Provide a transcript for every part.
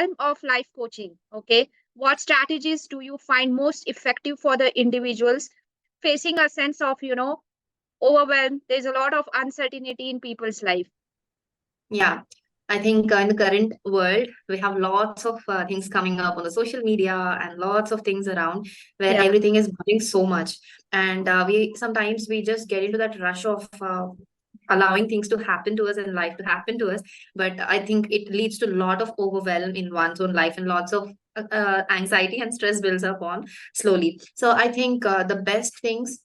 realm of life coaching, okay, what strategies do you find most effective for the individuals facing a sense of, overwhelm? There's a lot of uncertainty in people's life. Yeah, I think in the current world, we have lots of things coming up on the social media and lots of things around where Yeah, everything is moving so much. And we sometimes we just get into that rush of allowing things to happen to us and life to happen to us. But I think it leads to a lot of overwhelm in one's own life and lots of anxiety and stress builds up on slowly. So I think the best things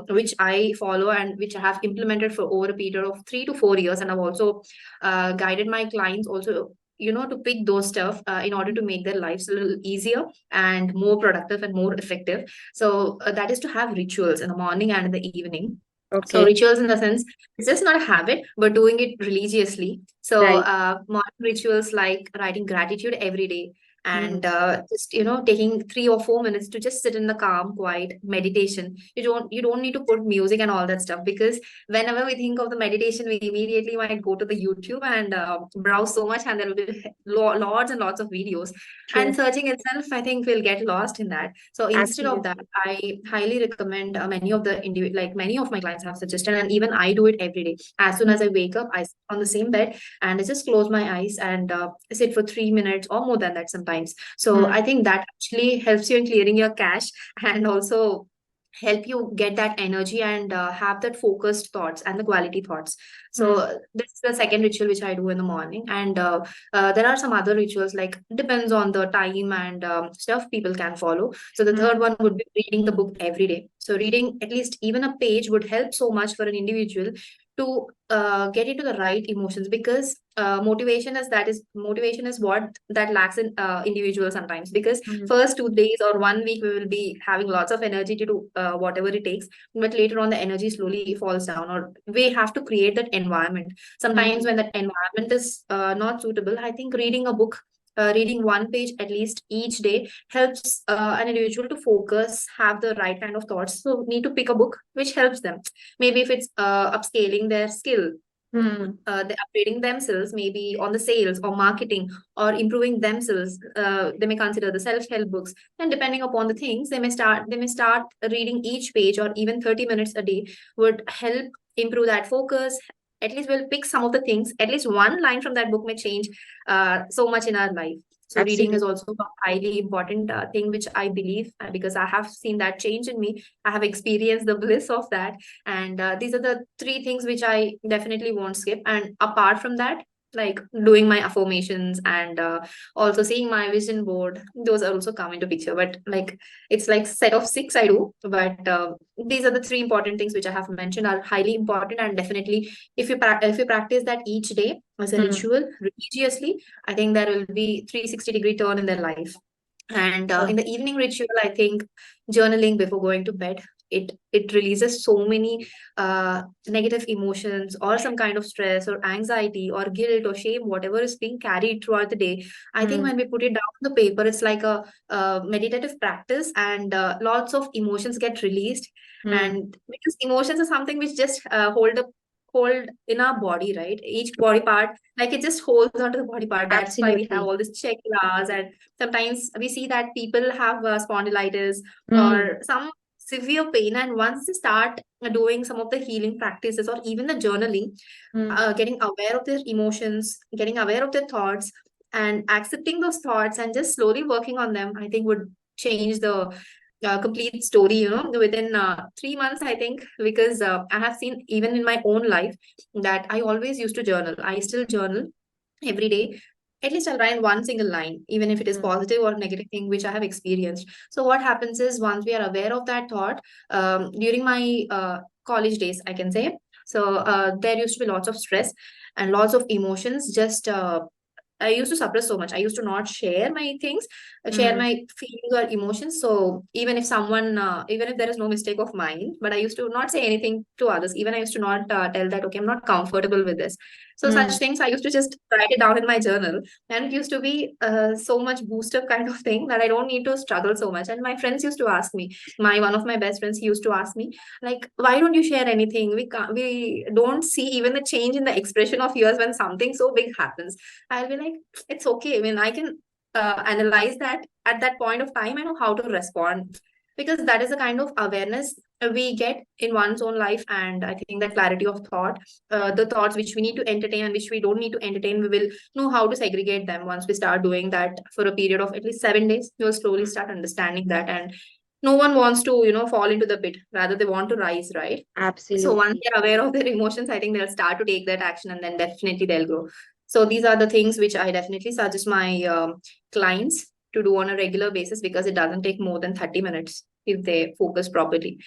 which I follow and which I have implemented for over a period of 3 to 4 years, and I've also guided my clients also, to pick those stuff in order to make their lives a little easier and more productive and more effective. So that is to have rituals in the morning and in the evening. So okay, rituals in the sense, it's just not a habit, but doing it religiously. So right. morning rituals like writing gratitude every day, and Mm, just taking 3 or 4 minutes to just sit in the calm quiet meditation. You don't need to put music and all that stuff, because whenever we think of the meditation, we immediately might go to the YouTube and browse so much, and there will be lots and lots of videos. And true, searching itself, I think we'll get lost in that. So instead of that, absolutely. I highly recommend many of my clients have suggested, and even I do it every day. As soon as I Mm, wake up, I sit on the same bed and I just close my eyes and sit for 3 minutes or more than that sometimes. So mm, I think that actually helps you in clearing your cache and also help you get that energy and have that focused thoughts and the quality thoughts. So mm, this is the second ritual which I do in the morning, and there are some other rituals, like depends on the time and stuff people can follow. So the mm, third one would be reading the book every day. So reading at least even a page would help so much for an individual to get into the right emotions, because motivation is what that lacks in individuals sometimes, because mm, first 2 days or one week we will be having lots of energy to do whatever it takes, but later on the energy slowly falls down, or we have to create that environment. Sometimes mm. when that environment is not suitable, I think reading a book, reading one page at least each day helps an individual to focus, have the right kind of thoughts. So need to pick a book which helps them. Maybe if it's upscaling their skill, Hmm. they're upgrading themselves maybe on the sales or marketing, or improving themselves, they may consider the self-help books. And depending upon the things, they may start reading each page, or even 30 minutes a day would help improve that focus. At least we'll pick some of the things, at least one line from that book may change so much in our life. So reading is Absolutely. also a highly important thing which I believe, because I have seen that change in me. I have experienced the bliss of that. And these are the three things which I definitely won't skip. And apart from that, like doing my affirmations and also seeing my vision board, those are also come into picture. But like it's like set of six I do. But these are the three important things which I have mentioned are highly important. And definitely, if you practice that each day as a Hmm. ritual religiously, I think there will be 360-degree turn in their life. And in Oh, the evening ritual, I think journaling before going to bed, it releases so many negative emotions or some kind of stress or anxiety or guilt or shame, whatever is being carried throughout the day. I think hmm. when we put it down on the paper, it's like a meditative practice, and lots of emotions get released. Hmm. And because emotions are something which just hold in our body, right? Each body part, like it just holds onto the body part. That's why we have Absolutely. all this chakras, and sometimes we see that people have spondylitis Hmm. or some severe pain, and once they start doing some of the healing practices or even the journaling, Hmm. getting aware of their emotions, getting aware of their thoughts, and accepting those thoughts and just slowly working on them, I think would change the complete story, within 3 months, I think. Because I have seen even in my own life that I always used to journal. I still journal every day. At least I'll write one single line, even if it is Hmm. positive or negative thing which I have experienced. So what happens is, once we are aware of that thought, during my college days, I can say, so there used to be lots of stress and lots of emotions. Just I used to suppress so much. I used to not share my things, share Hmm. my feelings or emotions. So even if someone, even if there is no mistake of mine, but I used to not say anything to others. Even I used to not tell that, okay, I'm not comfortable with this. So such Hmm. things I used to just write it down in my journal, and it used to be so much booster kind of thing that I don't need to struggle so much. And my friends used to ask me, my one of my best friends, he used to ask me, like, why don't you share anything? We don't see even the change in the expression of yours when something so big happens. I'll be like, it's okay. I mean, I can. analyze that at that point of time, I know how to respond, because that is the kind of awareness we get in one's own life. And I think that clarity of thought, the thoughts which we need to entertain and which we don't need to entertain, we will know how to segregate them. Once we start doing that for a period of at least 7 days, you'll slowly start understanding that. And no one wants to, fall into the pit, rather they want to rise, right? So once Absolutely. they're aware of their emotions, I think they'll start to take that action, and then definitely they'll grow. So these are the things which I definitely suggest my clients to do on a regular basis, because it doesn't take more than 30 minutes if they focus properly.